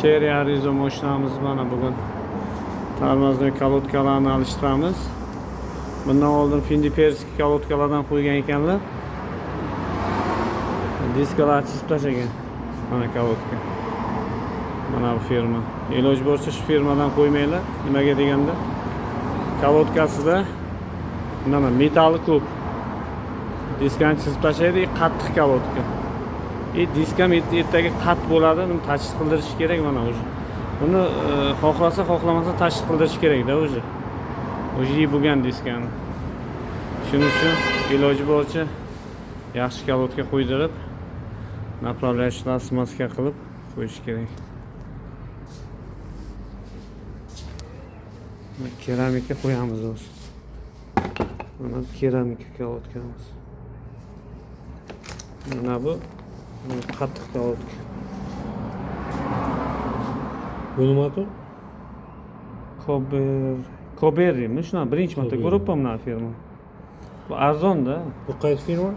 Cherry Arizo mashinamiz mana bugun tormozli kolodkalarni alishtiramiz. Bundan oldin Findiperski kolodkalardan qo'ygan ekanlar. Diskalar chizib tashlagan. Mana kolodka. Mana bu firma. Iloji boricha shu firmadan qo'ymanglar. Nimaga deganda kolodkasida nima metall ko'p. Diskani chizib tashlaydi, qattiq kolodka. Diskam ertaga qat bo'ladi, uni tashqi qildirish kerak mana o'zi. Buni xohlasa, xohlamasa tashqi qildirish kerak-da o'zi. O'zi bo'lgan diskani. Shuning uchun iloji boricha yaxshi kolodka qo'ydirib, направляющий smaska qilib qo'yish kerak. Keramika qo'yamiz o'zi. Mana keramika kolodkamiz. Mana bu qattiq kolodka. Bu nimadir? Koberrimi? Shuna birinchi marta ko'ryapman mana firma. Bu arzon-da. Bu qaysi firma?